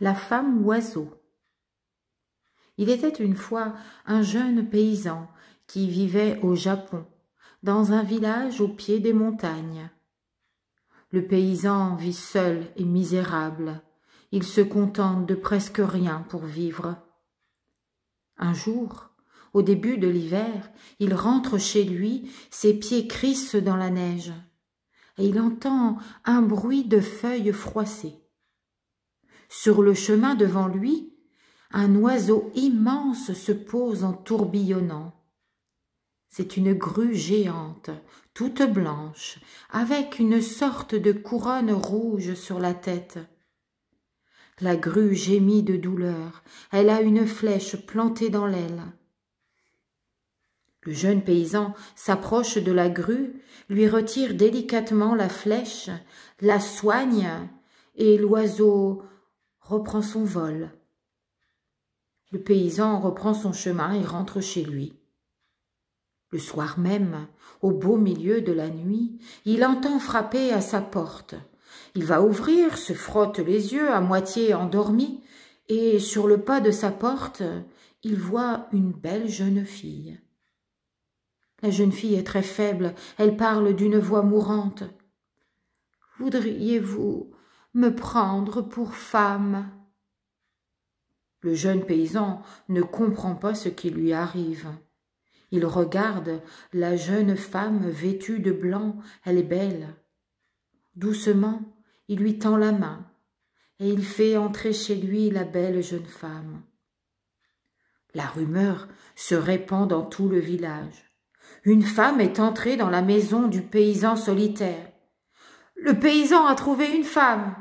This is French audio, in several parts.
La femme oiseau. Il était une fois un jeune paysan qui vivait au Japon, dans un village au pied des montagnes. Le paysan vit seul et misérable. Il se contente de presque rien pour vivre. Un jour, au début de l'hiver, il rentre chez lui, ses pieds crissent dans la neige, et il entend un bruit de feuilles froissées. Sur le chemin devant lui, un oiseau immense se pose en tourbillonnant. C'est une grue géante, toute blanche, avec une sorte de couronne rouge sur la tête. La grue gémit de douleur, elle a une flèche plantée dans l'aile. Le jeune paysan s'approche de la grue, lui retire délicatement la flèche, la soigne, et l'oiseau reprend son vol. Le paysan reprend son chemin et rentre chez lui. Le soir même, au beau milieu de la nuit, il entend frapper à sa porte. Il va ouvrir, se frotte les yeux, à moitié endormi, et sur le pas de sa porte, il voit une belle jeune fille. La jeune fille est très faible, elle parle d'une voix mourante. « Voudriez-vous me prendre pour femme ?» Le jeune paysan ne comprend pas ce qui lui arrive. Il regarde la jeune femme vêtue de blanc, elle est belle. Doucement, il lui tend la main et il fait entrer chez lui la belle jeune femme. La rumeur se répand dans tout le village. Une femme est entrée dans la maison du paysan solitaire. Le paysan a trouvé une femme.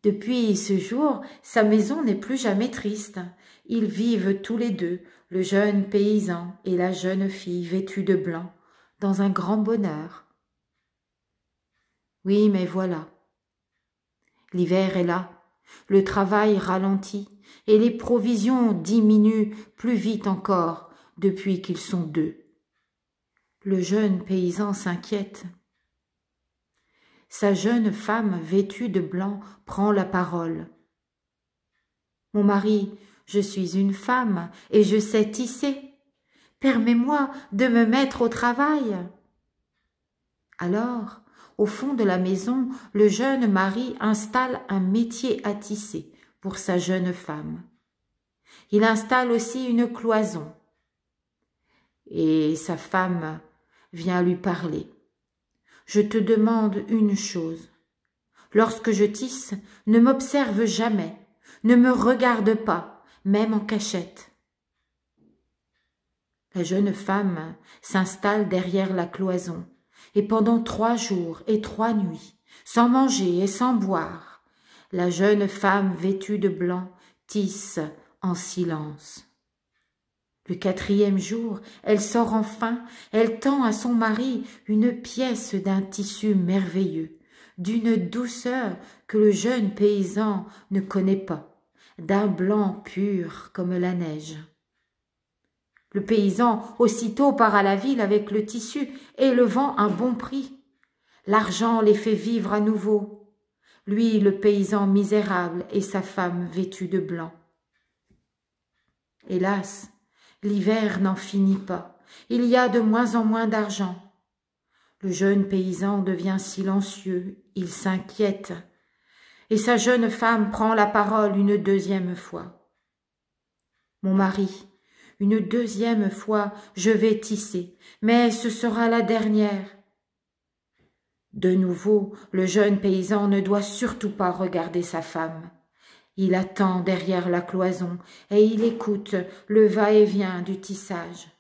Depuis ce jour, sa maison n'est plus jamais triste. Ils vivent tous les deux, le jeune paysan et la jeune fille vêtue de blanc, dans un grand bonheur. Oui, mais voilà. L'hiver est là, le travail ralentit et les provisions diminuent plus vite encore depuis qu'ils sont deux. Le jeune paysan s'inquiète. Sa jeune femme vêtue de blanc prend la parole. « Mon mari, je suis une femme et je sais tisser. Permets-moi de me mettre au travail. » Alors, au fond de la maison, le jeune mari installe un métier à tisser pour sa jeune femme. Il installe aussi une cloison. Et sa femme vient lui parler. « Je te demande une chose. Lorsque je tisse, ne m'observe jamais, ne me regarde pas, même en cachette. » La jeune femme s'installe derrière la cloison, et pendant 3 jours et 3 nuits, sans manger et sans boire, la jeune femme vêtue de blanc tisse en silence. Le 4e jour, elle sort enfin, elle tend à son mari une pièce d'un tissu merveilleux, d'une douceur que le jeune paysan ne connaît pas, d'un blanc pur comme la neige. Le paysan aussitôt part à la ville avec le tissu et le vend un bon prix. L'argent les fait vivre à nouveau, lui le paysan misérable et sa femme vêtue de blanc. Hélas, l'hiver n'en finit pas, il y a de moins en moins d'argent. Le jeune paysan devient silencieux, il s'inquiète, et sa jeune femme prend la parole une 2e fois. « Mon mari, une 2e fois, je vais tisser, mais ce sera la dernière. » De nouveau, le jeune paysan ne doit surtout pas regarder sa femme. Il attend derrière la cloison et il écoute le va-et-vient du tissage.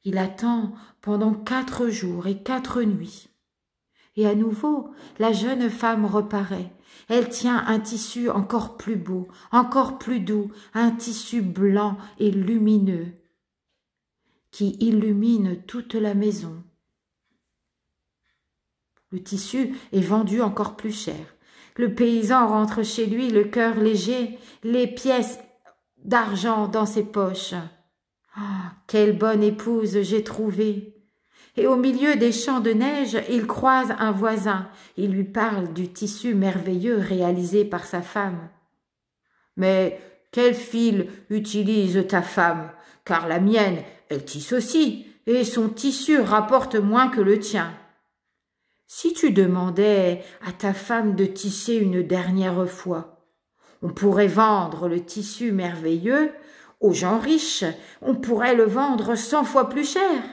Il attend pendant 4 jours et 4 nuits. Et à nouveau, la jeune femme reparaît. Elle tient un tissu encore plus beau, encore plus doux, un tissu blanc et lumineux qui illumine toute la maison. Le tissu est vendu encore plus cher. Le paysan rentre chez lui, le cœur léger, les pièces d'argent dans ses poches. « Oh, quelle bonne épouse j'ai trouvée! Et au milieu des champs de neige, il croise un voisin. Il lui parle du tissu merveilleux réalisé par sa femme. « Mais quel fil utilise ta femme? Car la mienne, elle tisse aussi, et son tissu rapporte moins que le tien. Si tu demandais à ta femme de tisser une dernière fois, on pourrait vendre le tissu merveilleux aux gens riches, on pourrait le vendre 100 fois plus cher,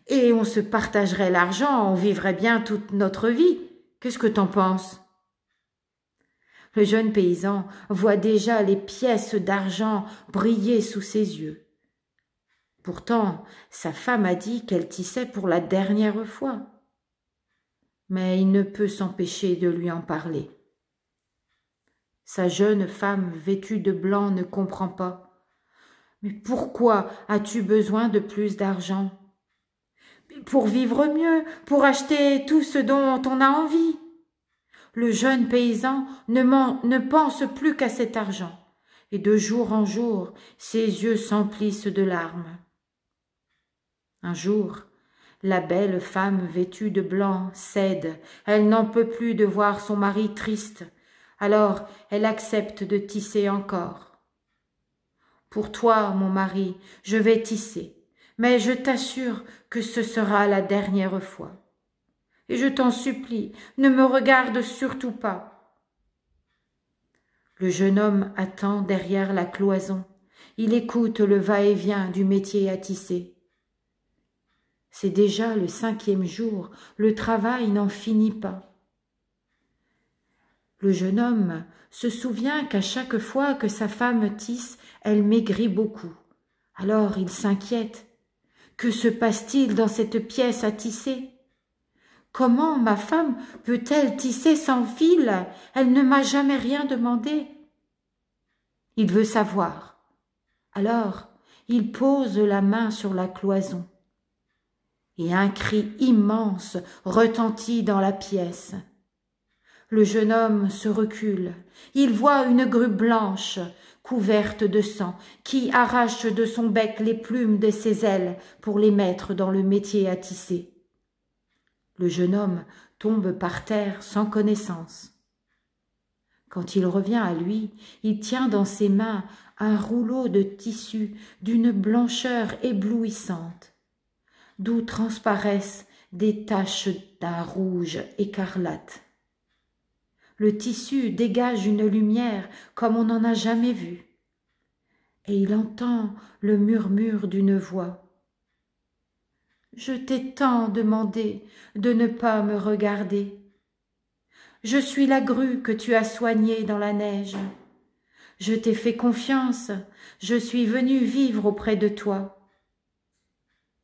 et on se partagerait l'argent, on vivrait bien toute notre vie. Qu'est-ce que t'en penses ?» Le jeune paysan voit déjà les pièces d'argent briller sous ses yeux. Pourtant, sa femme a dit qu'elle tissait pour la dernière fois. Mais il ne peut s'empêcher de lui en parler. Sa jeune femme vêtue de blanc ne comprend pas. « Mais pourquoi as-tu besoin de plus d'argent ?»« Pour vivre mieux, pour acheter tout ce dont on a envie. » Le jeune paysan ne pense plus qu'à cet argent, et de jour en jour, ses yeux s'emplissent de larmes. Un jour, la belle femme vêtue de blanc cède, elle n'en peut plus de voir son mari triste, alors elle accepte de tisser encore. « Pour toi, mon mari, je vais tisser, mais je t'assure que ce sera la dernière fois. Et je t'en supplie, ne me regarde surtout pas. » Le jeune homme attend derrière la cloison. Il écoute le va-et-vient du métier à tisser. C'est déjà le 5e jour, le travail n'en finit pas. Le jeune homme se souvient qu'à chaque fois que sa femme tisse, elle maigrit beaucoup. Alors il s'inquiète. Que se passe-t-il dans cette pièce à tisser ? Comment ma femme peut-elle tisser sans fil? Elle ne m'a jamais rien demandé. Il veut savoir. Alors, il pose la main sur la cloison. Et un cri immense retentit dans la pièce. Le jeune homme se recule. Il voit une grue blanche, couverte de sang, qui arrache de son bec les plumes de ses ailes pour les mettre dans le métier à tisser. Le jeune homme tombe par terre sans connaissance. Quand il revient à lui, il tient dans ses mains un rouleau de tissu d'une blancheur éblouissante, d'où transparaissent des taches d'un rouge écarlate. Le tissu dégage une lumière comme on n'en a jamais vu, et il entend le murmure d'une voix. « Je t'ai tant demandé de ne pas me regarder. Je suis la grue que tu as soignée dans la neige. Je t'ai fait confiance, je suis venue vivre auprès de toi.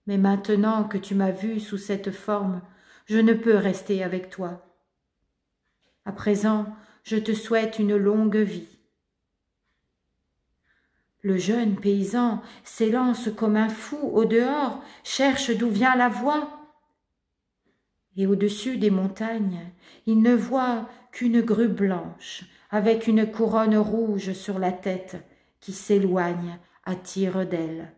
Mais maintenant que tu m'as vue sous cette forme, je ne peux rester avec toi. À présent, je te souhaite une longue vie. » Le jeune paysan s'élance comme un fou au dehors, cherche d'où vient la voix. Et au-dessus des montagnes, il ne voit qu'une grue blanche, avec une couronne rouge sur la tête, qui s'éloigne à tire d'aile.